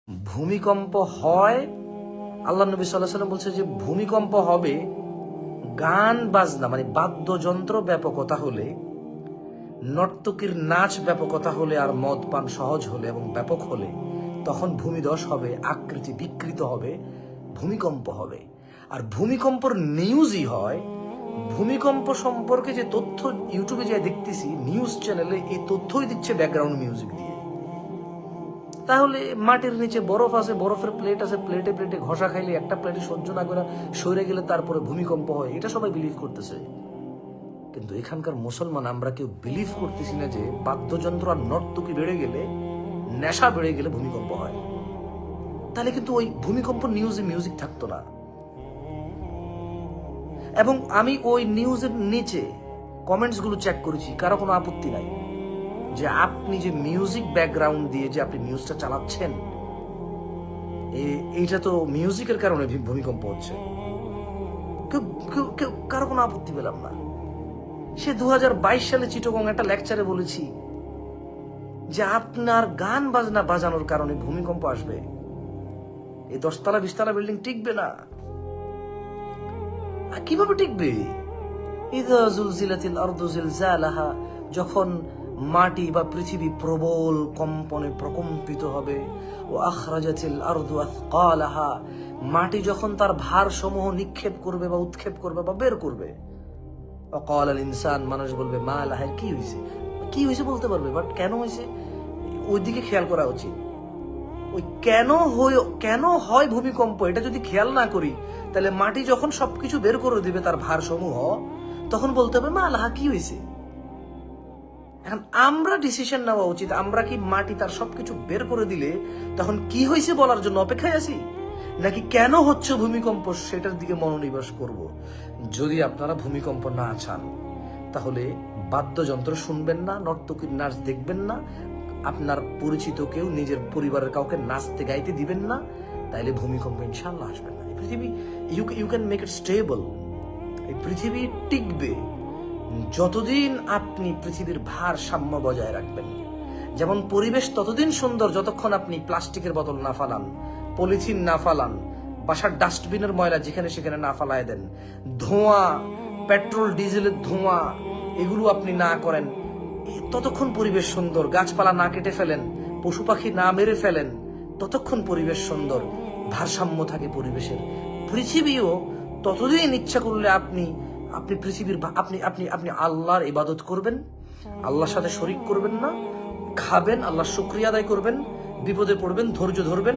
ভূমিকম্প হয়, আল্লাহ নবী সাল্লাল্লাহু আলাইহি ওয়াসাল্লাম বলছে যে ভূমিকম্প হবে গান বাজনা মানে বাদ্যযন্ত্র ব্যাপকতা হলে, নর্তকীর নাচ ব্যাপকতা হলে, আর মদ পান সহজ হলে এবং ব্যাপক হলে তখন ভূমিধস হবে, আকৃতি বিকৃত হবে, ভূমিকম্প হবে। আর ভূমিকম্পর নিউজই হয়, ভূমিকম্প সম্পর্কে যে তথ্য ইউটিউবে যা দেখতেছি নিউজ চ্যানেলে, এই তথ্যই দিচ্ছে ব্যাকগ্রাউন্ড মিউজিক দিয়ে। তাহলে মাটির নিচে বরফ আছে, বরফের প্লেট আছে, প্লেটে প্লেটে ঘষা খাইলে একটা প্লেটে সহ্য না করে সরে গেলে তারপরে ভূমিকম্প হয়, এটা সবাই বিলিভ করতেছে। কিন্তু এখানকার মুসলমান আমরা কেউ বিলিভ করতেছি না যে বাদ্যযন্ত্র আর নর্তকী বেড়ে গেলে, নেশা বেড়ে গেলে ভূমিকম্প হয়। তাহলে কিন্তু ওই ভূমিকম্প নিউজে মিউজিক থাকতো না। এবং আমি ওই নিউজের নিচে কমেন্টস গুলো চেক করেছি, কারো কোনো আপত্তি নাই যে আপনি যে মিউজিক ব্যাকগ্রাউন্ড দিয়ে যে আপনি নিউজটা চালাচ্ছেন, এইটা তো মিউজিকের কারণে ভূমিকম্প হচ্ছে। কারো কোনো আপত্তি পেলাম না। সে 2022 সালে চিটগং একটা লেকচারে বলেছি যে আপনার গান বাজনা বাজানোর কারণে ভূমিকম্প আসবে, এই 10 তলা 20 তলা বিল্ডিং টিকবে না। কিভাবে টিকবে? ইযা যুলজিলাতিল আরদু জিলজালাহা, যখন মাটি বা পৃথিবী প্রবল কম্পনে প্রকম্পিত হবে, ও আখরাজাতিল আরদু আথকালাহা, মাটি যখন তার ভারসমূহ নিক্ষেপ করবে বা উৎক্ষেপ করবে বা বের করবে, ওয়াকাল আল ইনসান, মানুষ বলবে মা লাহা, কি হয়েছে, কি হয়েছে বলতে পারবে, বাট কেন হয়েছে ওই দিকে খেয়াল করা উচিত। ওই কেন হয় ভূমিকম্প, এটা যদি খেয়াল না করি, তাহলে মাটি যখন সবকিছু বের করে দিবে তার ভারসমূহ, তখন বলতে হবে মা লাহা, কি হয়েছে। এখন আমরা ডিসিশন নেওয়া উচিত, আমরা কি মাটি তার সবকিছু বের করে দিলে তখন কি হয়েছে বলার জন্য অপেক্ষায় আছি, নাকি কেন হচ্ছে ভূমিকম্প সেটার দিকে মনোনিবেশ করব। যদি আপনারা ভূমিকম্প না চান তাহলে বাদ্যযন্ত্র শুনবেন না, নর্তকীর নাচ দেখবেন না, আপনার পরিচিত কেউ, নিজের পরিবারের কাউকে নাচতে গাইতে দিবেন না, তাইলে ভূমিকম্প ইনশাআল্লাহ আসবে না। এই পৃথিবী you can make it stable. এই পৃথিবী টিকবে যতদিন আপনি পৃথিবীর ভারসাম্য বজায় রাখবেন। যেমন পরিবেশ ততদিন সুন্দর যতক্ষণ আপনি প্লাস্টিকের বোতল না ফালান, পলিথিন না ফালান, বাসার ডাস্টবিনের ময়লা যেখানে সেখানে না ফালায় দেন, ধোঁয়া, পেট্রোল ডিজেলের ধোঁয়া এগুলো আপনি না করেন, ততক্ষণ পরিবেশ সুন্দর। গাছপালা না কেটে ফেলেন, পশু পাখি না মেরে ফেলেন, ততক্ষণ পরিবেশ সুন্দর, ভারসাম্য থাকে পরিবেশের। পৃথিবীও ততদিন ইচ্ছা করলে আপনি পৃথিবীর আপনি আল্লাহর ইবাদত করবেন, আল্লাহর সাথে শরীক করবেন না, খাবেন, আল্লাহর শুকরিয়া আদায় করবেন, বিপদে পড়বেন, ধৈর্য ধরবেন।